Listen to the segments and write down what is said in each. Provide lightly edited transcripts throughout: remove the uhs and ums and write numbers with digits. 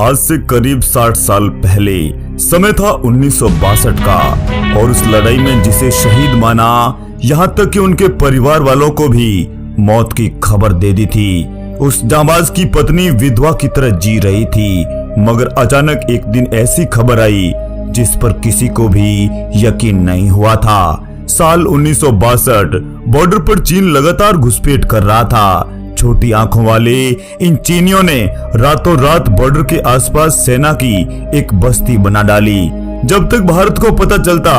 आज से करीब 60 साल पहले समय था 1962 का और उस लड़ाई में जिसे शहीद माना, यहाँ तक कि उनके परिवार वालों को भी मौत की खबर दे दी थी। उस जांबाज की पत्नी विधवा की तरह जी रही थी, मगर अचानक एक दिन ऐसी खबर आई जिस पर किसी को भी यकीन नहीं हुआ था। साल 1962 बॉर्डर पर चीन लगातार घुसपैठ कर रहा था। छोटी आंखों वाले इन चीनियों ने रातों रात बॉर्डर के आसपास सेना की एक बस्ती बना डाली। जब तक भारत को पता चलता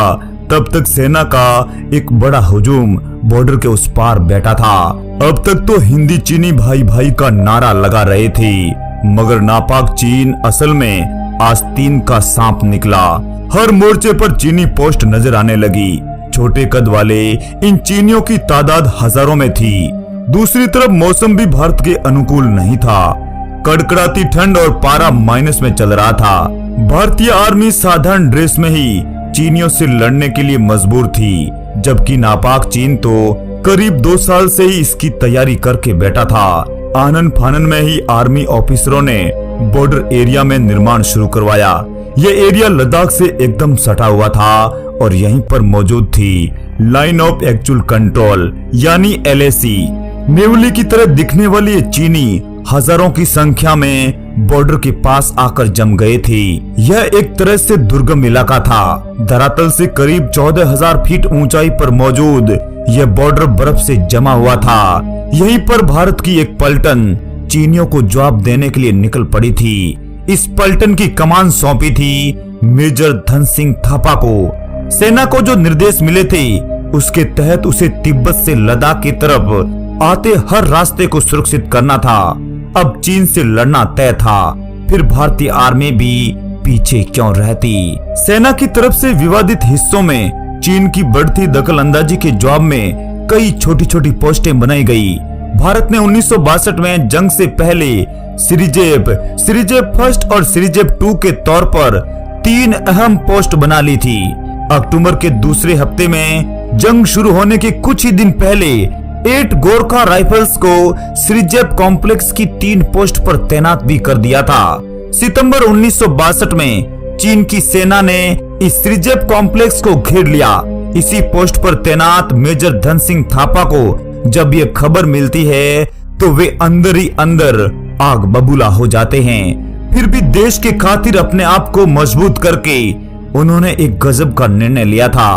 तब तक सेना का एक बड़ा हुजूम बॉर्डर के उस पार बैठा था। अब तक तो हिंदी चीनी भाई भाई का नारा लगा रहे थे, मगर नापाक चीन असल में आस्तीन का सांप निकला। हर मोर्चे पर चीनी पोस्ट नजर आने लगी। छोटे कद वाले इन चीनियों की तादाद हजारों में थी। दूसरी तरफ मौसम भी भारत के अनुकूल नहीं था। कड़कड़ाती ठंड और पारा माइनस में चल रहा था। भारतीय आर्मी साधारण ड्रेस में ही चीनियों से लड़ने के लिए मजबूर थी, जबकि नापाक चीन तो करीब 2 साल से ही इसकी तैयारी करके बैठा था। आनन फानन में ही आर्मी ऑफिसरों ने बॉर्डर एरिया में निर्माण शुरू करवाया। यह एरिया लद्दाख से एकदम सटा हुआ था और यहीं पर मौजूद थी लाइन ऑफ एक्चुअल कंट्रोल यानी LAC। नेवली की तरह दिखने वाली ये चीनी हजारों की संख्या में बॉर्डर के पास आकर जम गए थे। यह एक तरह से दुर्गम इलाका था। धरातल से करीब 14,000 फीट ऊंचाई पर मौजूद यह बॉर्डर बर्फ से जमा हुआ था। यहीं पर भारत की एक पलटन चीनियों को जवाब देने के लिए निकल पड़ी थी। इस पलटन की कमान सौंपी थी मेजर धन सिंह थापा को। सेना को जो निर्देश मिले थे उसके तहत उसे तिब्बत से लद्दाख की तरफ आते हर रास्ते को सुरक्षित करना था। अब चीन से लड़ना तय था, फिर भारतीय आर्मी भी पीछे क्यों रहती। सेना की तरफ से विवादित हिस्सों में चीन की बढ़ती दखल अंदाजी के जवाब में कई छोटी छोटी पोस्टें बनाई गई। भारत ने 1962 में जंग से पहले सिरिजेप फर्स्ट और सिरिजेप 2 के तौर पर 3 अहम पोस्ट बना ली थी। अक्टूबर के दूसरे हफ्ते में जंग शुरू होने के कुछ ही दिन पहले 8 गोरखा राइफल्स को सिरिजेप कॉम्प्लेक्स की 3 पोस्ट पर तैनात भी कर दिया था। सितंबर 1962 में चीन की सेना ने इस सिरिजेप कॉम्प्लेक्स को घेर लिया। इसी पोस्ट पर तैनात मेजर धन सिंह थापा को जब ये खबर मिलती है तो वे अंदर ही अंदर आग बबूला हो जाते हैं। फिर भी देश के खातिर अपने आप को मजबूत करके उन्होंने एक गजब का निर्णय लिया था।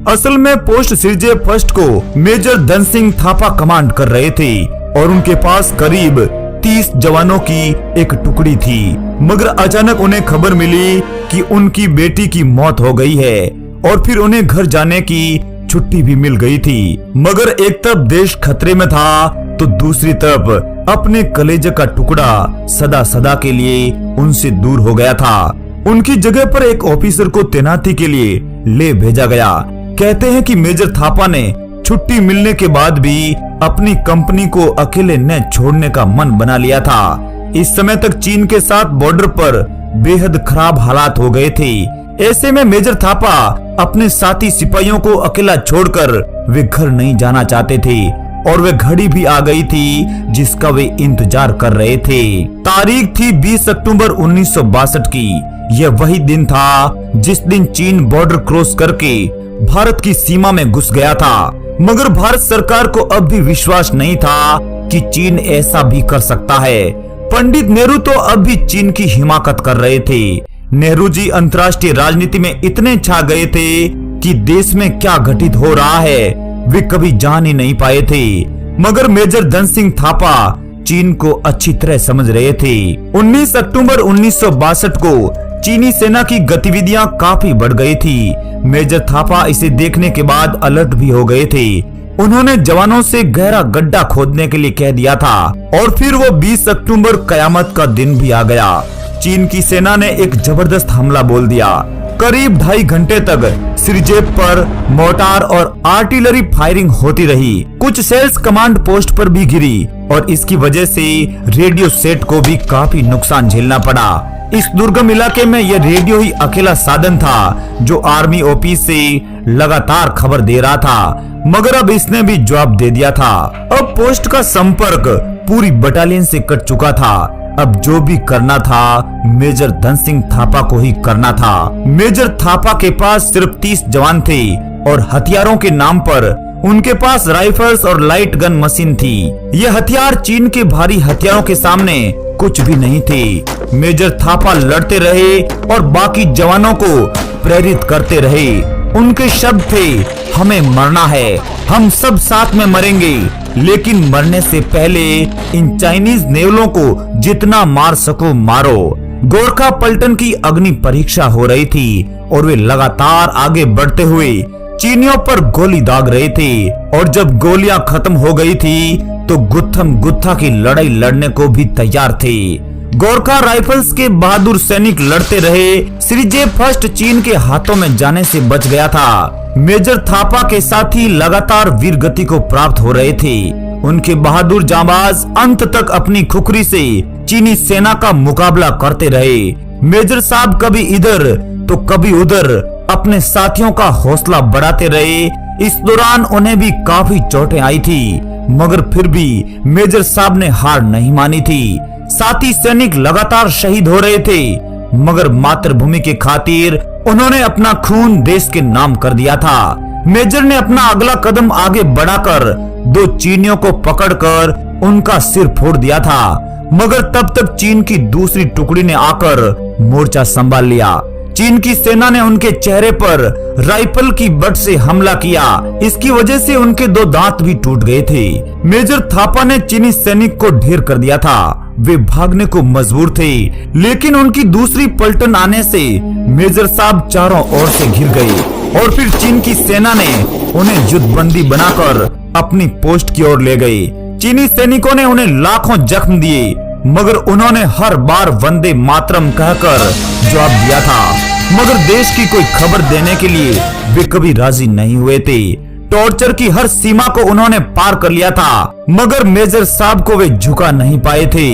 असल में पोस्ट सिरिजेप फर्स्ट को मेजर धन सिंह थापा कमांड कर रहे थे और उनके पास करीब 30 जवानों की एक टुकड़ी थी। मगर अचानक उन्हें खबर मिली कि उनकी बेटी की मौत हो गई है और फिर उन्हें घर जाने की छुट्टी भी मिल गई थी। मगर एक तरफ देश खतरे में था तो दूसरी तरफ अपने कलेजे का टुकड़ा सदा सदा के लिए उनसे दूर हो गया था। उनकी जगह पर एक ऑफिसर को तैनाती के लिए ले भेजा गया। कहते हैं कि मेजर थापा ने छुट्टी मिलने के बाद भी अपनी कंपनी को अकेले न छोड़ने का मन बना लिया था। इस समय तक चीन के साथ बॉर्डर पर बेहद खराब हालात हो गए थे। ऐसे में मेजर थापा अपने साथी सिपाहियों को अकेला छोड़कर वे घर नहीं जाना चाहते थे और वे घड़ी भी आ गई थी जिसका वे इंतजार कर रहे थे। तारीख थी 20 अक्टूबर 1962 की। यह वही दिन था जिस दिन चीन बॉर्डर क्रॉस करके भारत की सीमा में घुस गया था। मगर भारत सरकार को अब भी विश्वास नहीं था कि चीन ऐसा भी कर सकता है। पंडित नेहरू तो अब भी चीन की हिमाकत कर रहे थे। नेहरू जी अंतर्राष्ट्रीय राजनीति में इतने छा गए थे कि देश में क्या घटित हो रहा है वे कभी जान ही नहीं पाए थे। मगर मेजर धन सिंह थापा चीन को अच्छी तरह समझ रहे थे। 19 अक्टूबर 1962 को चीनी सेना की गतिविधियां काफी बढ़ गई थी। मेजर थापा इसे देखने के बाद अलर्ट भी हो गए थे। उन्होंने जवानों से गहरा गड्ढा खोदने के लिए कह दिया था और फिर वो 20 अक्टूबर कयामत का दिन भी आ गया। चीन की सेना ने एक जबरदस्त हमला बोल दिया। करीब 2.5 घंटे तक सिरिजेप पर मोर्टार और आर्टिलरी फायरिंग होती रही। कुछ सेल्स कमांड पोस्ट पर भी गिरी और इसकी वजह से रेडियो सेट को भी काफी नुकसान झेलना पड़ा। इस दुर्गम इलाके में यह रेडियो ही अकेला साधन था जो आर्मी ऑफिस से लगातार खबर दे रहा था, मगर अब इसने भी जवाब दे दिया था। अब पोस्ट का संपर्क पूरी बटालियन से कट चुका था। अब जो भी करना था मेजर धन सिंह थापा को ही करना था। मेजर थापा के पास सिर्फ 30 जवान थे और हथियारों के नाम पर उनके पास राइफल्स और लाइट गन मशीन थी। ये हथियार चीन के भारी हथियारों के सामने कुछ भी नहीं थे। मेजर थापा लड़ते रहे और बाकी जवानों को प्रेरित करते रहे। उनके शब्द थे, हमें मरना है, हम सब साथ में मरेंगे, लेकिन मरने से पहले इन चाइनीज नेवलों को जितना मार सको मारो। गोरखा पलटन की अग्नि परीक्षा हो रही थी और वे लगातार आगे बढ़ते हुए चीनियों पर गोली दाग रहे थे। और जब गोलियां खत्म हो गई थी तो गुत्थम गुत्था की लड़ाई लड़ने को भी तैयार थे। गोरखा राइफल्स के बहादुर सैनिक लड़ते रहे। श्रीजे फर्स्ट चीन के हाथों में जाने से बच गया था। मेजर थापा के साथी लगातार वीर गति को प्राप्त हो रहे थे। उनके बहादुर जांबाज अंत तक अपनी खुखरी से चीनी सेना का मुकाबला करते रहे। मेजर साहब कभी इधर तो कभी उधर अपने साथियों का हौसला बढ़ाते रहे। इस दौरान उन्हें भी काफी चोटें आई थी, मगर फिर भी मेजर साहब ने हार नहीं मानी थी। साथी सैनिक लगातार शहीद हो रहे थे, मगर मातृभूमि के खातिर उन्होंने अपना खून देश के नाम कर दिया था। मेजर ने अपना अगला कदम आगे बढ़ाकर 2 चीनियों को पकड़कर उनका सिर फोड़ दिया था, मगर तब तक चीन की दूसरी टुकड़ी ने आकर मोर्चा संभाल लिया। चीन की सेना ने उनके चेहरे पर राइफल की बट से हमला किया। इसकी वजह से उनके 2 दांत भी टूट गए थे। मेजर थापा ने चीनी सैनिक को ढेर कर दिया था। वे भागने को मजबूर थे, लेकिन उनकी दूसरी पलटन आने से मेजर साहब चारों ओर से घिर गए और फिर चीन की सेना ने उन्हें युद्धबंदी बनाकर अपनी पोस्ट की ओर ले गए। चीनी सैनिकों ने उन्हें लाखों जख्म दिए, मगर उन्होंने हर बार वंदे मातरम कहकर जवाब दिया था। मगर देश की कोई खबर देने के लिए वे कभी राजी नहीं हुए थे। टॉर्चर की हर सीमा को उन्होंने पार कर लिया था, मगर मेजर साहब को वे झुका नहीं पाए थे।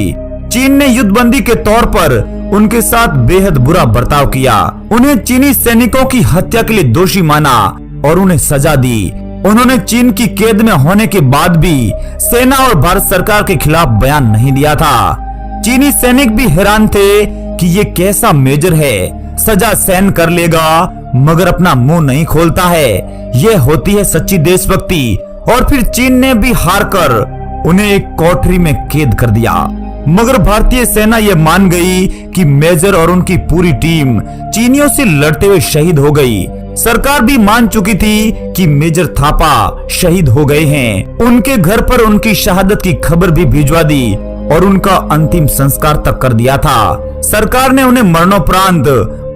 चीन ने युद्धबंदी के तौर पर उनके साथ बेहद बुरा बर्ताव किया। उन्हें चीनी सैनिकों की हत्या के लिए दोषी माना और उन्हें सजा दी। उन्होंने चीन की कैद में होने के बाद भी सेना और भारत सरकार के खिलाफ बयान नहीं दिया था। चीनी सैनिक भी हैरान थे कि ये कैसा मेजर है, सजा सहन कर लेगा मगर अपना मुंह नहीं खोलता है। ये होती है सच्ची देशभक्ति। और फिर चीन ने भी हार कर उन्हें एक कोठरी में कैद कर दिया। मगर भारतीय सेना ये मान गई कि मेजर और उनकी पूरी टीम चीनियों से लड़ते हुए शहीद हो गई। सरकार भी मान चुकी थी कि मेजर थापा शहीद हो गए हैं। उनके घर पर उनकी शहादत की खबर भी भिजवा दी और उनका अंतिम संस्कार तक कर दिया था। सरकार ने उन्हें मरणोपरांत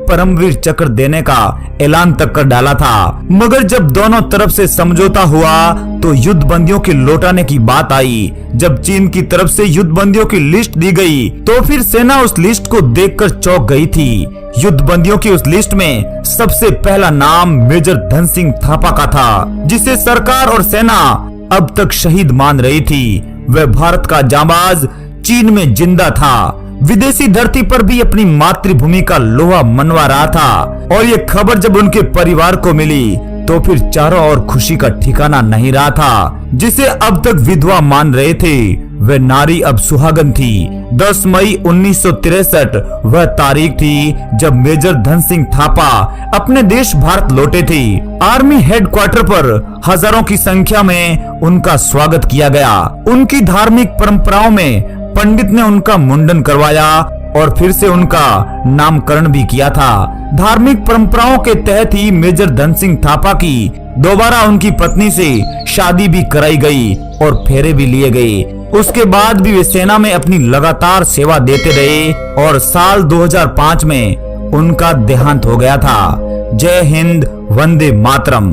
परमवीर चक्र देने का ऐलान तक कर डाला था। मगर जब दोनों तरफ से समझौता हुआ तो युद्धबंदियों के लौटाने की बात आई। जब चीन की तरफ से युद्धबंदियों की लिस्ट दी गई तो फिर सेना उस लिस्ट को देखकर चौंक गई थी। युद्धबंदियों की उस लिस्ट में सबसे पहला नाम मेजर धन सिंह थापा का था, जिसे सरकार और सेना अब तक शहीद मान रही थी। वह भारत का जांबाज चीन में जिंदा था, विदेशी धरती पर भी अपनी मातृभूमि का लोहा मनवा रहा था। और ये खबर जब उनके परिवार को मिली तो फिर चारों ओर खुशी का ठिकाना नहीं रहा था। जिसे अब तक विधवा मान रहे थे वह नारी अब सुहागन थी। 10 मई 1963 वह तारीख थी जब मेजर धन सिंह थापा अपने देश भारत लौटे थे। आर्मी हेडक्वार्टर पर हजारों की संख्या में उनका स्वागत किया गया। उनकी धार्मिक परंपराओं में पंडित ने उनका मुंडन करवाया और फिर से उनका नामकरण भी किया था। धार्मिक परंपराओं के तहत ही मेजर धन सिंह थापा की दोबारा उनकी पत्नी से शादी भी कराई गई और फेरे भी लिए गए। उसके बाद भी वे सेना में अपनी लगातार सेवा देते रहे और साल 2005 में उनका देहांत हो गया था। जय हिंद, वंदे मातरम।